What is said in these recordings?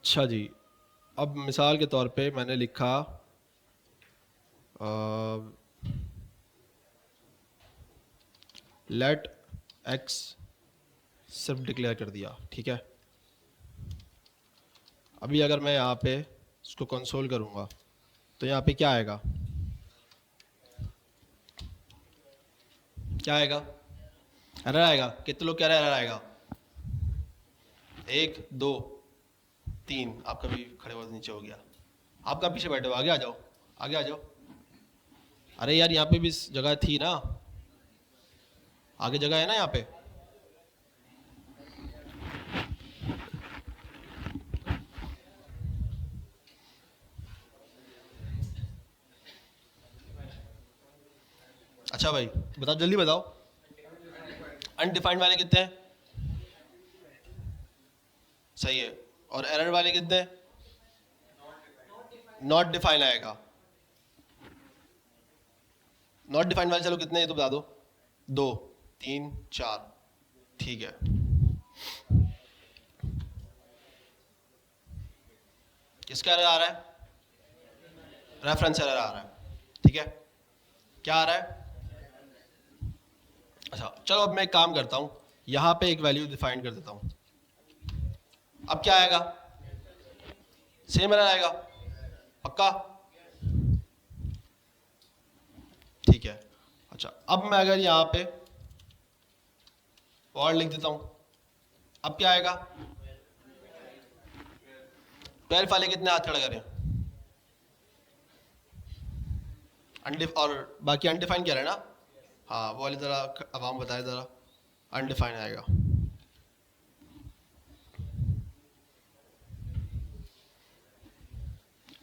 अच्छा जी, अब मिसाल के तौर पे मैंने लिखा लेट एक्स सिर्फ डिक्लेयर कर दिया, ठीक है। अभी अगर मैं यहाँ पे इसको कंसोल करूँगा तो यहाँ पे क्या आएगा, क्या आएगा? एरर आएगा। कितने लोग कह रहे हैं एरर आएगा? एक दो तीन। आपका भी खड़े हुए नीचे हो गया। आपका पीछे बैठे हो, आगे आ जाओ, आगे आ जाओ। अरे यार यहाँ पे भी जगह थी ना, आगे जगह है ना यहाँ पे। अच्छा भाई बताओ, जल्दी बताओ। अनडिफाइंड वाले कितने हैं? सही है। और एरर वाले कितने हैं? नॉट डिफाइन आएगा। नॉट डिफाइंड वाले चलो कितने हैं ये तो बता दो। दो, तीन, चार। ठीक है। किसका एरर आ रहा है? रेफरेंस एरर आ रहा है, ठीक है। क्या आ रहा है? अच्छा चलो अब मैं एक काम करता हूँ, यहाँ पे एक वैल्यू डिफाइन कर देता हूँ। अब क्या आएगा? सेम एरर आएगा, पक्का? ठीक है। अच्छा अब मैं अगर यहाँ पे और लिख देता हूँ, अब क्या आएगा? 12 वाले कितने हाथ खड़ा करें? और बाकी अनडिफाइन कह रहे हैं ना? हाँ वो वाले ज़रा आवाम बताए ज़रा। अनडिफाइन आएगा।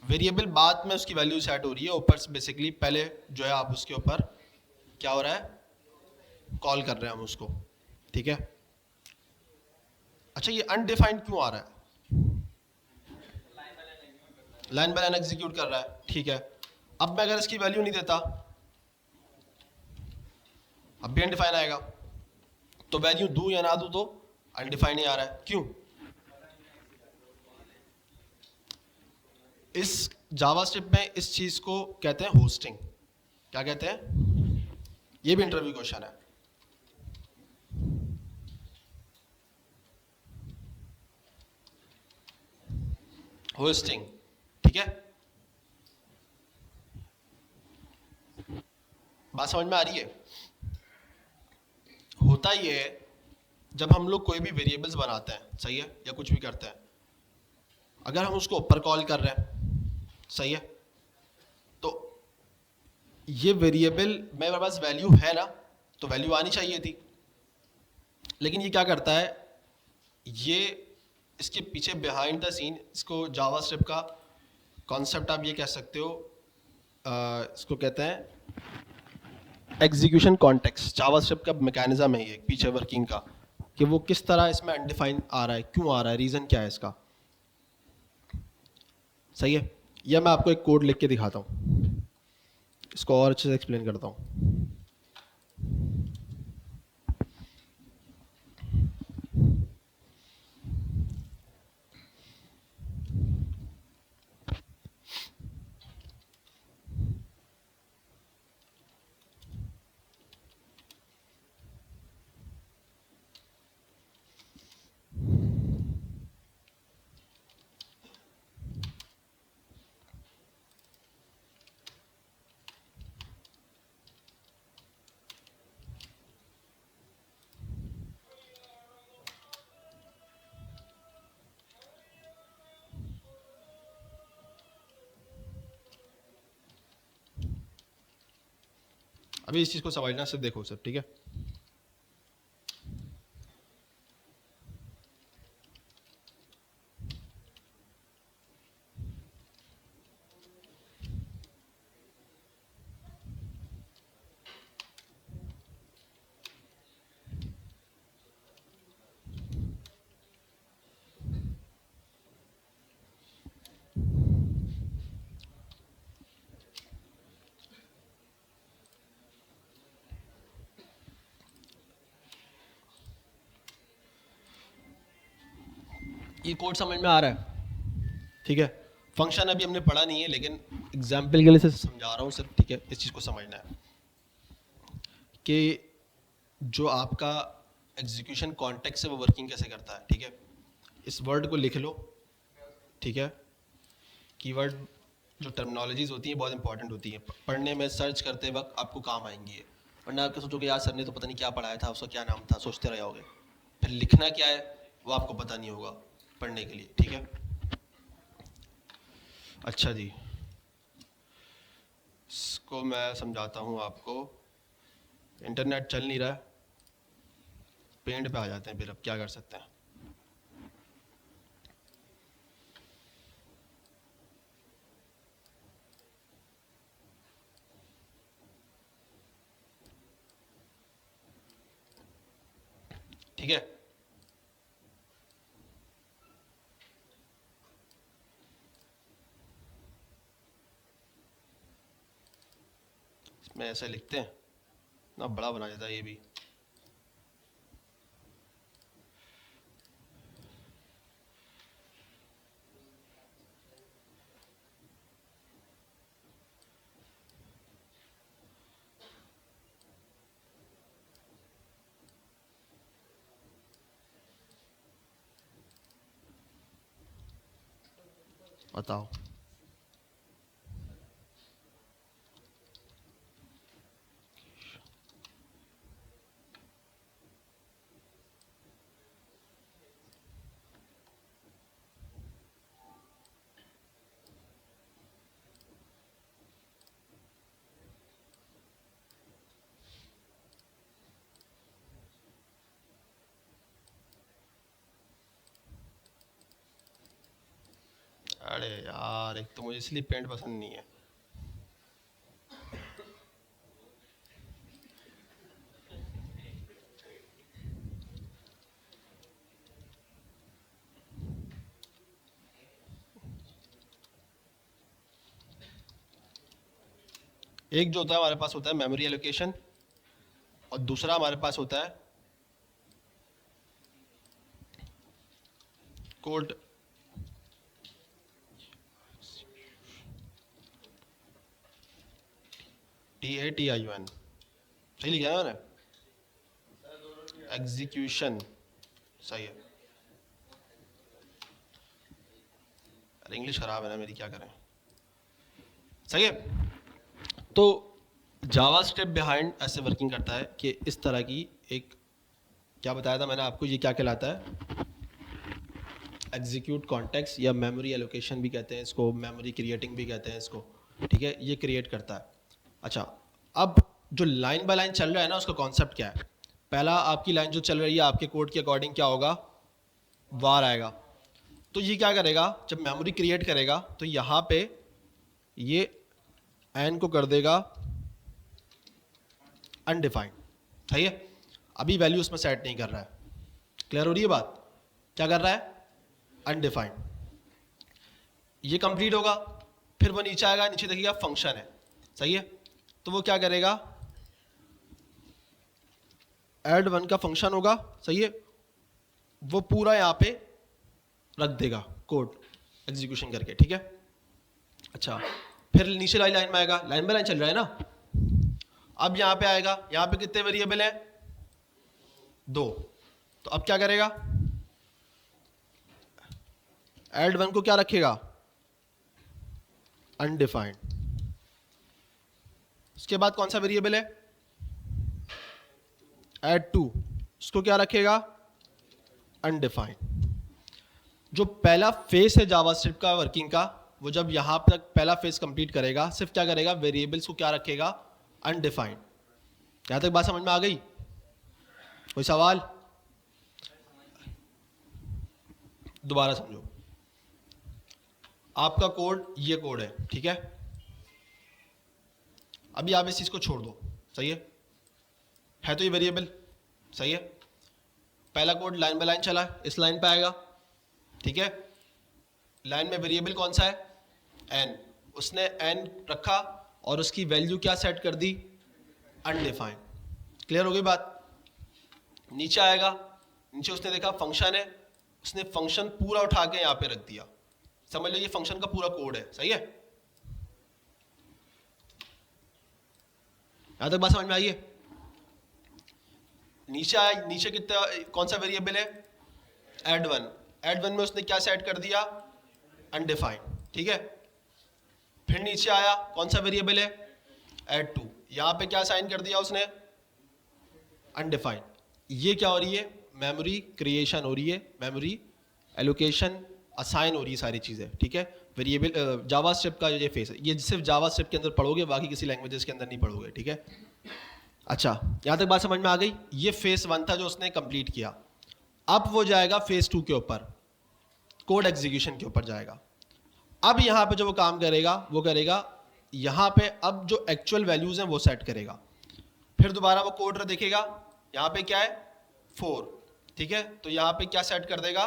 वेरिएबल बाद में उसकी वैल्यू सेट हो रही है, ऊपर से बेसिकली पहले जो है आप उसके ऊपर क्या हो रहा है, कॉल कर रहे हैं हम उसको, ठीक है। अच्छा ये अनडिफाइंड क्यों आ रहा है? लाइन बाय लाइन एग्जीक्यूट कर रहा है, ठीक है। अब मैं अगर इसकी वैल्यू नहीं देता, अब भी अनडिफाइन आएगा। तो वैल्यू दूं या ना दूं तो अनडिफाइन ही आ रहा है, क्यों? इस जावास्क्रिप्ट में इस चीज को कहते हैं होस्टिंग। क्या कहते हैं? ये भी इंटरव्यू क्वेश्चन है। होस्टिंग, ठीक है। बात समझ में आ रही है? होता ये है, जब हम लोग कोई भी वेरिएबल्स बनाते हैं, सही है, या कुछ भी करते हैं, अगर हम उसको ऊपर कॉल कर रहे हैं, सही है, तो ये वेरिएबल मेरे पास वैल्यू है ना, तो वैल्यू आनी चाहिए थी। लेकिन ये क्या करता है, ये इसके पीछे बिहाइंड द सीन, इसको जावास्क्रिप्ट का कॉन्सेप्ट आप ये कह सकते हो, इसको कहते हैं एग्जीक्यूशन कॉन्टेक्स्ट। जावास्क्रिप्ट का मैकेनिज्म है ये पीछे वर्किंग का, कि वो किस तरह इसमें अनडिफाइन आ रहा है, क्यों आ रहा है, रीज़न क्या है इसका। सही है। यह मैं आपको एक कोड लिख के दिखाता हूँ, इसको और अच्छे से एक्सप्लेन करता हूँ। अभी इस चीज़ को समझना सिर्फ देखो सर, ठीक है। ये कोड समझ में आ रहा है? ठीक है, फंक्शन अभी हमने पढ़ा नहीं है लेकिन एग्जाम्पल के लिए से समझा रहा हूँ सिर्फ, ठीक है, इस चीज़ को समझना है कि जो आपका एग्जीक्यूशन कॉन्टेक्स्ट है वो वर्किंग कैसे करता है। ठीक है, इस वर्ड को लिख लो, ठीक है, कीवर्ड जो टर्मिनोलॉजीज होती हैं बहुत इंपॉर्टेंट होती हैं, पढ़ने में सर्च करते वक्त आपको काम आएंगी है, वरना आपके सोचोगे यार सर ने तो पता नहीं क्या पढ़ाया था, उसका क्या नाम था, सोचते रह जाओगे, फिर लिखना क्या है वो आपको पता नहीं होगा पढ़ने के लिए। ठीक है, अच्छा जी, इसको मैं समझाता हूँ आपको। इंटरनेट चल नहीं रहा है, पेंट पे आ जाते हैं, फिर अब क्या कर सकते हैं। ठीक है, इसमें ऐसे लिखते हैं ना, बड़ा बना देता है ये भी। बताओ, अरे यार एक तो मुझे इसलिए पेंट पसंद नहीं है। एक जो होता है हमारे पास होता है मेमोरी एलोकेशन, और दूसरा हमारे पास होता है कोड TATION, सही लिखा है मैंने, एग्जीक्यूशन, सही है। अरे इंग्लिश खराब है ना मेरी, क्या करें, सही है। तो जावा स्क्रिप्ट बिहाइंड ऐसे वर्किंग करता है कि इस तरह की एक, क्या बताया था मैंने आपको, ये क्या कहलाता है, एग्जीक्यूट कॉन्टेक्स्ट, या मेमोरी एलोकेशन भी कहते हैं इसको, मेमोरी क्रिएटिंग भी कहते हैं इसको। ठीक है, ये क्रिएट करता है। अच्छा, अब जो लाइन बाय लाइन चल रहा है ना, उसका कॉन्सेप्ट क्या है। पहला आपकी लाइन जो चल रही है आपके कोड के अकॉर्डिंग क्या होगा, वार आएगा। तो ये क्या करेगा, जब मेमोरी क्रिएट करेगा तो यहाँ पे ये एन को कर देगा अनडिफाइंड, सही है। अभी वैल्यू उसमें सेट नहीं कर रहा है, क्लियर हो रही है बात, क्या कर रहा है, अनडिफाइंड। ये कंप्लीट होगा, फिर वो नीचे आएगा, नीचे देखिएगा फंक्शन है, सही है। तो वो क्या करेगा, ऐड वन का फंक्शन होगा, सही है, वो पूरा यहाँ पे रख देगा कोड एग्जीक्यूशन करके। ठीक है, अच्छा, फिर नीचे वाली लाइन में आएगा, लाइन बाय लाइन चल रहा है ना। अब यहाँ पे आएगा, यहाँ पे कितने वेरिएबल हैं, 2। तो अब क्या करेगा, ऐड वन को क्या रखेगा, अनडिफाइंड। उसके बाद कौन सा वेरिएबल है, ऐड टू, उसको क्या रखेगा, अनडिफाइंड। जो पहला फेस है जावास्क्रिप्ट का वर्किंग का, वो जब यहां तक पहला फेस कंप्लीट करेगा, सिर्फ क्या करेगा, वेरिएबल्स को क्या रखेगा, अनडिफाइंड। यहां तक बात समझ में आ गई, कोई सवाल, दोबारा समझो। आपका कोड ये कोड है, ठीक है, अभी आप इस चीज को छोड़ दो, सही है तो ये वेरिएबल, सही है। पहला कोड लाइन बाय लाइन चला, इस लाइन पे आएगा, ठीक है। लाइन में वेरिएबल कौन सा है, एन, उसने एन रखा और उसकी वैल्यू क्या सेट कर दी, अनडिफाइंड। क्लियर हो गई बात। नीचे आएगा, नीचे उसने देखा फंक्शन है, उसने फंक्शन पूरा उठा के यहाँ पे रख दिया, समझ लो ये फंक्शन का पूरा कोड है, सही है? यहां तक बात समझ में आई है? नीचे कितना कौन सा वेरिएबल है? ऐड वन में उसने क्या सेट कर दिया? अनडिफाइंड, ठीक है। फिर नीचे आया कौन सा वेरिएबल है? ऐड टू, यहां पे क्या साइन कर दिया उसने? अनडिफाइंड। ये क्या हो रही है? मेमोरी क्रिएशन हो रही है, मेमोरी एलोकेशन असाइन हो रही है, सारी चीजें, ठीक है। वेरिएबल जावास्क्रिप्ट का ये फेस है, ये सिर्फ जावास्क्रिप्ट के अंदर पढ़ोगे, बाकी किसी लैंग्वेजेस के अंदर नहीं पढ़ोगे, ठीक है। अच्छा, यहां तक बात समझ में आ गई? ये फेस 1 था जो उसने कंप्लीट किया। अब वो जाएगा फेज 2 के ऊपर, कोड एग्जीक्यूशन के ऊपर जाएगा। अब यहां पे जो वो काम करेगा वो करेगा यहां पे अब जो एक्चुअल वैल्यूज हैं वो सेट करेगा। फिर दोबारा वो कोड देखेगा, यहां पे क्या है? 4, ठीक है। तो यहां पे क्या सेट कर देगा?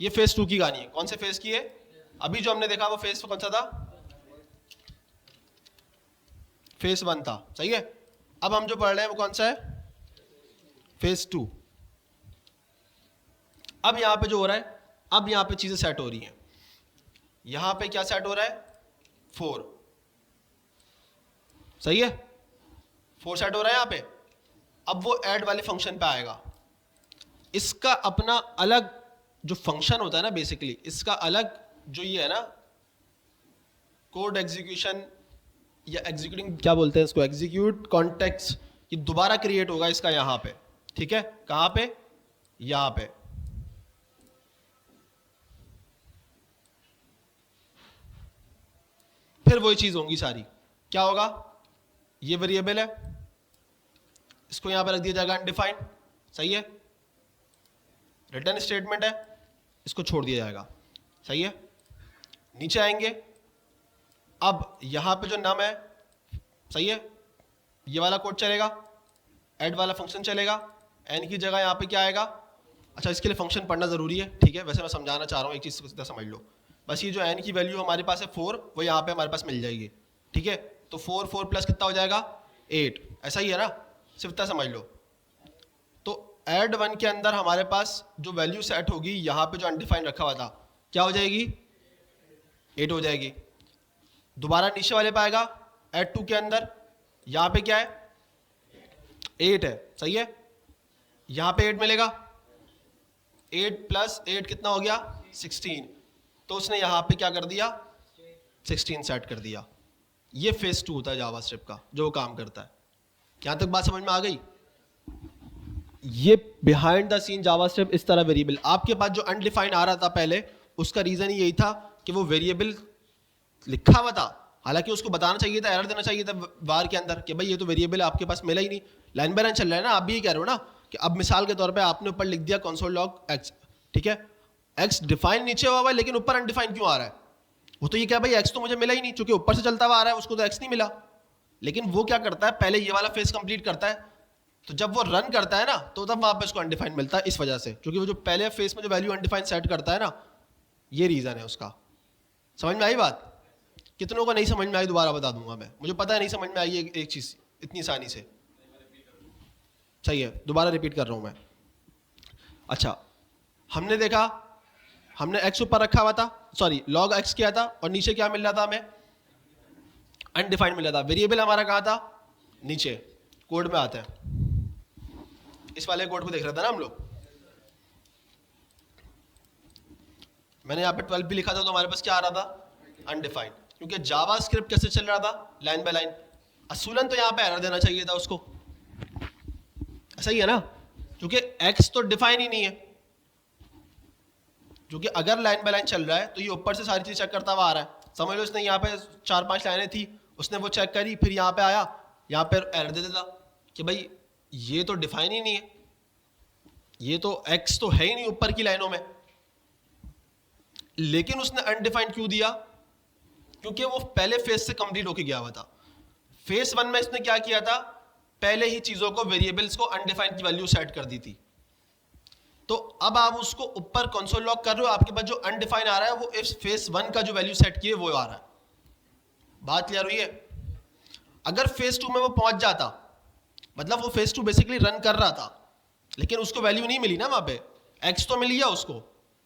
ये फेज 2 की कहानी है। कौन से फेज की है? अभी जो हमने देखा वो फेज कौन सा था? फेज 1 था, सही है। अब हम जो पढ़ रहे हैं वो कौन सा है? फेज 2। अब यहां पे जो हो रहा है, अब यहां पे चीजें सेट हो रही हैं। यहां पे क्या सेट हो रहा है? 4, सही है। 4 सेट हो रहा है यहां पे। अब वो ऐड वाले फंक्शन पे आएगा। इसका अपना अलग जो फंक्शन होता है ना, बेसिकली इसका अलग जो ये है ना कोड एग्जीक्यूशन या एग्जीक्यूटिंग, क्या बोलते हैं इसको, एग्जीक्यूट कॉन्टेक्स्ट, ये दोबारा क्रिएट होगा इसका यहां पे, ठीक है। कहां पे? यहां पे। फिर वही चीज होंगी सारी। क्या होगा? ये वेरिएबल है, इसको यहां पे रख दिया जाएगा अनडिफाइंड, सही है। रिटर्न स्टेटमेंट है, इसको छोड़ दिया जाएगा, सही है। नीचे आएंगे, अब यहां पे जो नम है, सही है, ये वाला कोड चलेगा, ऐड वाला फंक्शन चलेगा, एन की जगह यहां पे क्या आएगा? अच्छा, इसके लिए फंक्शन पढ़ना जरूरी है, ठीक है। वैसे मैं समझाना चाह रहा हूं, एक चीज सीधा समझ लो। बस ये जो एन की वैल्यू हमारे पास है 4, वो यहाँ पे हमारे पास मिल जाएगी, ठीक है। तो 4 प्लस कितना हो जाएगा? 8, ऐसा ही है ना, सिर्फ इतना समझ लो। तो ऐड 1 के अंदर हमारे पास जो वैल्यू सेट होगी, यहाँ पे जो अनडिफाइंड रखा हुआ था, क्या हो जाएगी? 8 हो जाएगी। दोबारा नीचे वाले पे आएगा ऐड 2 के अंदर, यहाँ पे क्या है? 8 है, सही है। यहाँ पे 8 मिलेगा, 8 प्लस 8 कितना हो गया? 16। तो उसने यहां पे क्या कर दिया? 16 सेट कर दिया। ये फेज 2 होता है जावास्क्रिप्ट का, जो वो काम करता है। यहां तक बात समझ में आ गई? ये बिहाइंड द सीन जावास्क्रिप्ट इस तरह वेरिएबल, आपके पास जो अनडिफाइंड आ रहा था पहले, उसका रीजन यही था कि वो वेरिएबल लिखा हुआ था, हालांकि उसको बताना चाहिए था, एरर देना चाहिए था वार के अंदर कि भाई ये तो वेरिएबल आपके पास मिला ही नहीं। लाइन बाय लाइन चल रहा है ना, आप भी ये कह रहे हो ना कि अब मिसाल के तौर पे आपने ऊपर लिख दिया कंसोल लॉग एक्स, ठीक है। एक्स डिफाइन नीचे हुआ है लेकिन ऊपर अनडिफाइंड क्यों आ रहा है? वो तो ये क्या भाई एक्स तो मुझे मिला ही नहीं, क्योंकि ऊपर से चलता हुआ आ रहा है, उसको तो एक्स नहीं मिला। लेकिन वो क्या करता है, पहले ये वाला फेज कंप्लीट करता है, तो जब वो रन करता है ना, तो तब वहां पे उसको अनडिफाइंड मिलता है, इस वजह से, क्योंकि वो जो पहले फेज में जो वैल्यू अनडिफाइंड सेट करता है ना, ये रीजन है उसका। समझ में आई बात? कितनों को नहीं समझ में आई दोबारा बता दूंगा मैं, मुझे पता है नहीं समझ में आई एक चीज इतनी आसानी से। सही है, दोबारा रिपीट कर रहा हूं मैं। अच्छा, हमने देखा, हमने एक्स ऊपर रखा हुआ था, सॉरी लॉग एक्स किया था, और नीचे क्या मिल रहा था हमें? अनडिफाइंड मिल रहा था। वेरिएबल हमारा कहां था? नीचे कोड में आता है, इस वाले कोड को देख रहा था ना हम लोग। मैंने यहाँ पे 12 भी लिखा था, तो हमारे पास क्या आ रहा था? अनडिफाइंड। क्योंकि जावास्क्रिप्ट कैसे चल रहा था? Line by line. असूलन तो यहाँ पे एरर देना चाहिए था उसको, ऐसा ही है ना, क्योंकि एक्स तो डिफाइन ही नहीं है। क्योंकि अगर लाइन बाय लाइन चल रहा है तो ये ऊपर से सारी चीज चेक करता हुआ आ रहा है। समझ लो इसने यहाँ पे 4-5 लाइनें थी, उसने वो चेक करी, फिर यहाँ पे आया, यहाँ पे एरर दे देता कि भाई ये तो डिफाइन ही नहीं है, ये तो एक्स तो है ही नहीं ऊपर की लाइनों में। लेकिन उसने अनडिफाइंड क्यों दिया? क्योंकि वो पहले फेज से कंप्लीट होके गया हुआ था। फेज 1 में इसने क्या किया था? पहले ही चीजों को, वेरिएबल्स को अनडिफाइंड की वैल्यू सेट कर दी थी। तो अब आप उसको ऊपर कंसोल लॉग कर रहे हो, आपके पास जो अनडिफाइंड आ रहा है वो इस फेज 1 का जो वैल्यू सेट किए वो आ रहा है। बात क्लियर हुई है? अगर फेज 2 में वो पहुंच जाता, मतलब वो फेज 2 बेसिकली रन कर रहा था, लेकिन उसको वैल्यू नहीं मिली ना वहां पे, एक्स तो मिल गया उसको,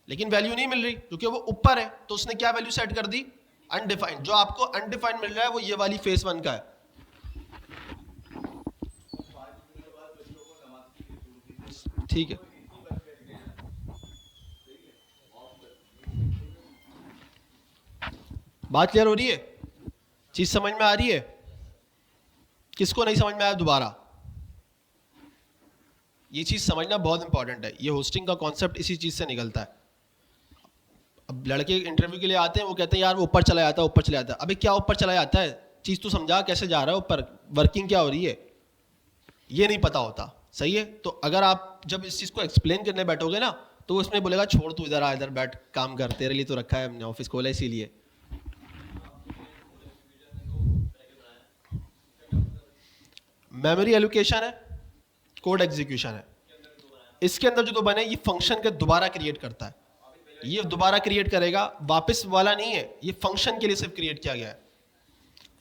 लेकिन वैल्यू नहीं मिल रही क्योंकि वो ऊपर है, तो उसने क्या वैल्यू सेट कर दी, अनडिफाइंड। जो आपको अनडिफाइंड मिल रहा है वो ये वाली फेस 1 का है। ठीक है, बात क्लियर हो रही है, चीज समझ में आ रही है? किसको नहीं समझ में आया दोबारा? ये चीज समझना बहुत इंपॉर्टेंट है, ये होस्टिंग का कॉन्सेप्ट इसी चीज से निकलता है। अब लड़के इंटरव्यू के लिए आते हैं, वो कहते हैं यार वो ऊपर चला जाता है, ऊपर चला जाता है। अबे क्या ऊपर चला जाता है, चीज तो समझा कैसे जा रहा है ऊपर, वर्किंग क्या हो रही है, ये नहीं पता होता। सही है, तो अगर आप जब इस चीज को एक्सप्लेन करने बैठोगे ना, तो वो इसमें बोलेगा छोड़ तू इधर आ, इधर बैठ काम कर, तेरे लिए तो रखा है हमने, ऑफिस खोला इसीलिए। मेमोरी एलोकेशन है, कोड एग्जीक्यूशन है। इसके अंदर जो दो बने, ये फंक्शन के दोबारा क्रिएट करता है, ये दोबारा क्रिएट करेगा, वापस वाला नहीं है, ये फंक्शन के लिए सिर्फ क्रिएट किया गया है।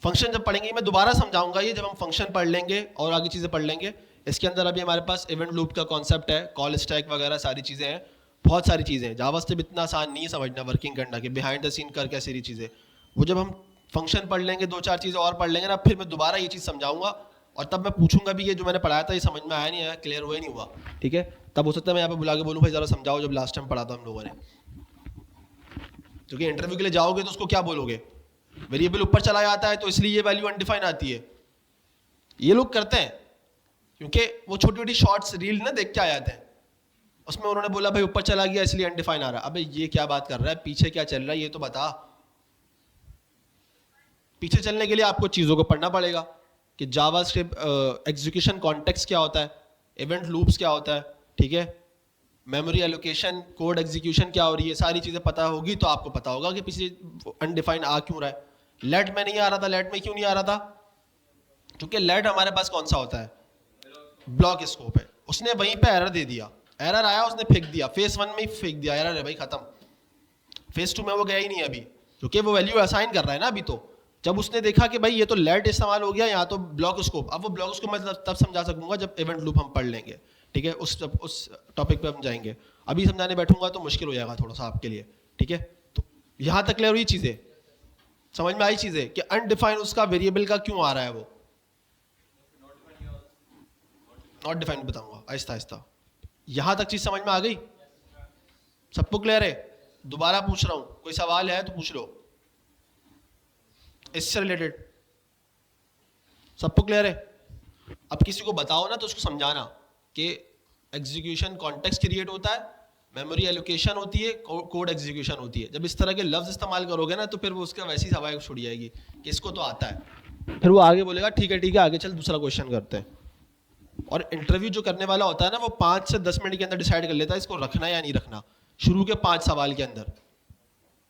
फंक्शन जब पढ़ेंगे, मैं दोबारा समझाऊंगा ये जब हम फंक्शन पढ़ लेंगे और आगे चीज़ें पढ़ लेंगे। इसके अंदर अभी हमारे पास इवेंट लूप का कॉन्सेप्ट है, कॉल स्टैक वगैरह सारी चीज़ें हैं, बहुत सारी चीज़ें हैं। जावास्क्रिप्ट इतना आसान नहीं है समझना, वर्किंग करना कि बिहाइंड द सीन कर कैसे सारी चीज़ें, वो जब हम फंक्शन पढ़ लेंगे, दो चार चीज़ें और पढ़ लेंगे ना, फिर मैं दोबारा ये चीज़ समझाऊंगा, और तब मैं पूछूंगा भी ये जो मैंने पढ़ाया था ये समझ में आया नहीं आया, क्लियर हुआ नहीं हुआ, ठीक है? तब हो सकता है मैं यहाँ पे बुला के बोलूँ भाई ज़रा समझाओ, जब लास्ट टाइम पढ़ा था हम लोगों ने। क्योंकि इंटरव्यू के लिए जाओगे तो उसको क्या बोलोगे, वेरिएबल ऊपर चला जाता है तो इसलिए ये वैल्यू अनडिफाइन आती है। ये लोग करते हैं क्योंकि वो छोटी छोटी शॉर्ट्स रील ना देख के आ जाते हैं, उसमें उन्होंने बोला भाई ऊपर चला गया इसलिए अनडिफाइन आ रहा है। अबे ये क्या बात कर रहा है, पीछे क्या चल रहा है ये तो बता। पीछे चलने के लिए आपको चीज़ों को पढ़ना पड़ेगा कि जावास्क्रिप्ट एग्जीक्यूशन कॉन्टेक्स्ट क्या होता है, इवेंट लूप्स क्या होता है, ठीक है, मेमोरी एलोकेशन, कोड एग्जीक्यूशन क्या हो रही है, सारी चीज़ें पता होगी तो आपको पता होगा कि पीछे अनडिफाइंड आ क्यों रहा है। लेट में नहीं आ रहा था, लेट में क्यों नहीं आ रहा था, क्योंकि लेट हमारे पास कौन सा होता है, ब्लॉक स्कोप है। उसने वहीं पे एरर दे दिया, एरर आया उसने फेंक दिया, फेस 1 में ही फेंक दिया, एरर है भाई खत्म। फेस 2 में वो गया ही नहीं अभी, क्योंकि वो वैल्यू असाइन कर रहा है ना अभी। तो जब उसने देखा कि भाई ये तो लेट इस्तेमाल हो गया, यहाँ तो ब्लॉक स्कोप, अब वो ब्लॉक स्कोप मैं तब समझा सकूंगा जब इवेंट लूप हम पढ़ लेंगे, ठीक है, उस टॉपिक पे हम जाएंगे। अभी समझाने बैठूंगा तो मुश्किल हो जाएगा थोड़ा सा आपके लिए, ठीक है? तो यहाँ तक क्लियर हुई चीज़ें, समझ में आई चीज़ें कि अनडिफाइंड उसका वेरिएबल का क्यों आ रहा है, वो नॉट डिफाइंड बताऊंगा आहिस्ता आहिस्ता। यहाँ तक चीज़ समझ में आ गई, सबको क्लियर है? दोबारा पूछ रहा हूँ, कोई सवाल है तो पूछ लो इससे रिलेटेड। सबको क्लियर है? अब किसी को बताओ ना तो उसको समझाना कि एग्जीक्यूशन कॉन्टेक्स्ट क्रिएट होता है, मेमोरी एलोकेशन होती है, कोड एग्जीक्यूशन होती है। जब इस तरह के लफ्ज इस्तेमाल करोगे ना तो फिर वो उसका वैसी हवा छुड़ जाएगी कि इसको तो आता है, फिर वो आगे बोलेगा ठीक है आगे चल दूसरा क्वेश्चन करते हैं। और इंटरव्यू जो करने वाला होता है ना, वो 5 से 10 मिनट के अंदर डिसाइड कर लेता है इसको रखना या नहीं रखना, शुरू के 5 सवाल के अंदर।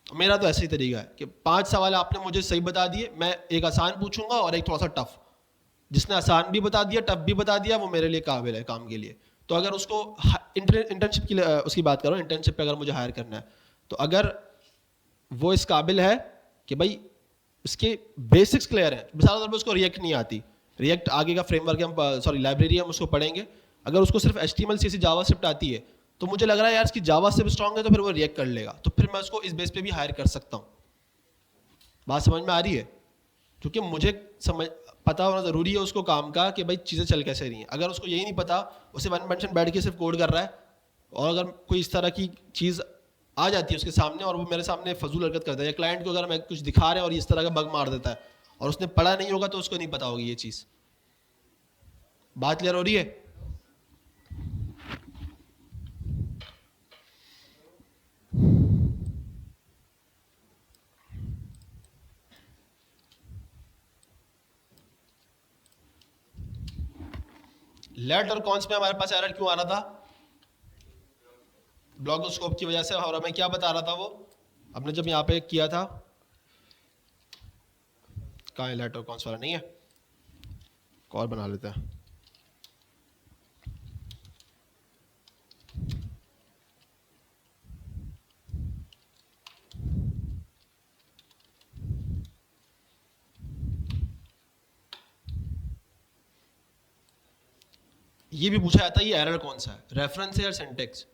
मेरा तो ऐसा ही तरीका है कि 5 सवाल आपने मुझे सही बता दिए, मैं एक आसान पूछूंगा और एक थोड़ा सा टफ। जिसने आसान भी बता दिया, टफ भी बता दिया, वो मेरे लिए काबिल है काम के लिए। तो अगर उसको इंटर्नशिप की उसकी बात करो, इंटर्नशिप पे अगर मुझे हायर करना है, तो अगर वो इस काबिल है कि भाई इसके बेसिक्स क्लियर है, मिसाल के तौर पर उसको रिएक्ट नहीं आती, रिएक्ट आगे का फ्रेमवर्क हम सॉरी लाइब्रेरी हम उसको पढ़ेंगे, अगर उसको सिर्फ HTML CSS जावास्क्रिप्ट आती है तो मुझे लग रहा है यार इसकी जावास्क्रिप्ट स्ट्रांग है तो फिर वो रिएक्ट कर लेगा, तो फिर मैं उसको इस बेस पे भी हायर कर सकता हूँ। बात समझ में आ रही है? क्योंकि मुझे समझ पता होना ज़रूरी है उसको काम का कि भाई चीज़ें चल कैसे रही हैं। अगर उसको यही नहीं पता, उसे 1% बैठ के सिर्फ कोड कर रहा है, और अगर कोई इस तरह की चीज़ आ जाती है उसके सामने और वो मेरे सामने फजूल हरकत करता है, या क्लाइंट को अगर मैं कुछ दिखा रहे हैं और इस तरह का बग मार देता है और उसने पढ़ा नहीं होगा तो उसको नहीं पता होगी ये चीज़। बात क्लियर हो रही है? लेट और कॉन्स में हमारे पास एरर क्यों आ रहा था? ब्लॉक स्कोप की वजह से। और हमें क्या बता रहा था वो, हमने जब यहाँ पे किया था, कहाँ है लेट और कॉन्स वाला? नहीं है, और बना लेते हैं। ये भी पूछा जाता है ये एरर कौन सा है, रेफरेंस है या सिंटेक्स?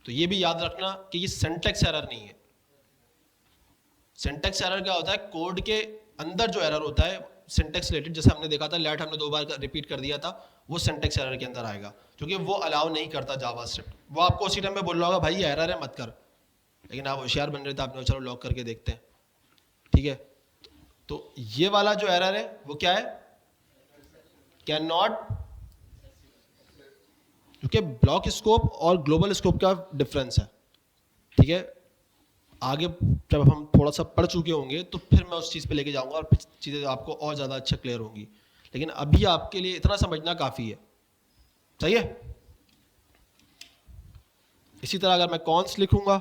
तो ये भी याद रखना कि ये सिंटैक्स एरर नहीं है। सिंटैक्स एरर क्या होता है, कोड के अंदर जो एरर होता है सिंटैक्स रिलेटेड, जैसे हमने देखा था लेट हमने 2 बार रिपीट कर दिया था, वो सिंटैक्स एरर के अंदर आएगा, क्योंकि वो अलाउ नहीं करता जावास्क्रिप्ट। वो आपको उसी टाइम पे बोल रहा होगा भाई ये एरर है मत कर, लेकिन आप होशियार बन रहे थे, आपने चलो लॉक करके देखते हैं, ठीक है। तो ये वाला जो एरर है वो क्या है, कैन नॉट, क्योंकि ब्लॉक स्कोप और ग्लोबल स्कोप का डिफरेंस है, ठीक है। आगे जब हम थोड़ा सा पढ़ चुके होंगे तो फिर मैं उस चीज़ पे लेके जाऊंगा और चीज़ें आपको और ज़्यादा अच्छा क्लियर होंगी, लेकिन अभी आपके लिए इतना समझना काफ़ी है, सही है। इसी तरह अगर मैं कॉन्स लिखूंगा,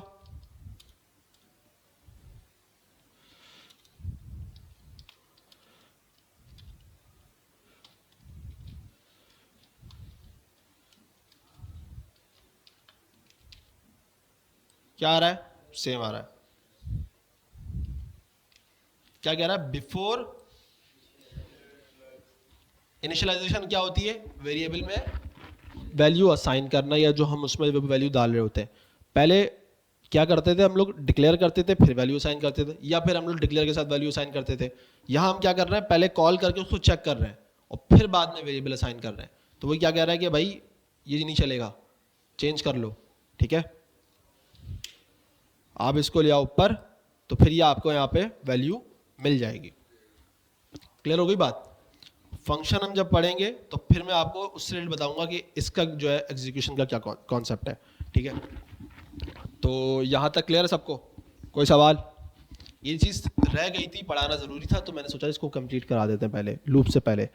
क्या आ रहा है, सेम आ रहा है। क्या कह रहा है, बिफोर इनिशियलाइजेशन क्या होती है, वेरिएबल में वैल्यू असाइन करना, या जो हम उसमें वैल्यू डाल रहे होते हैं। पहले क्या करते थे हम लोग, डिक्लेयर करते थे फिर वैल्यू असाइन करते थे, या फिर हम लोग डिक्लेयर के साथ वैल्यू असाइन करते थे। यहाँ हम क्या कर रहे हैं, पहले कॉल करके उसको चेक कर रहे हैं और फिर बाद में वेरिएबल असाइन कर रहे हैं। तो वो क्या कह रहा है कि भाई ये नहीं चलेगा, चेंज कर लो, ठीक है। आप इसको ले आओ ऊपर, तो फिर ये आपको यहाँ पे वैल्यू मिल जाएगी। क्लियर हो गई बात। फंक्शन हम जब पढ़ेंगे तो फिर मैं आपको उससे रिलेटेड बताऊंगा कि इसका जो है एग्जीक्यूशन का क्या कॉन्सेप्ट है, ठीक है। तो यहाँ तक क्लियर है सबको, कोई सवाल। ये चीज़ रह गई थी, पढ़ाना ज़रूरी था, तो मैंने सोचा इसको कंप्लीट करा देते हैं पहले लूप से पहले।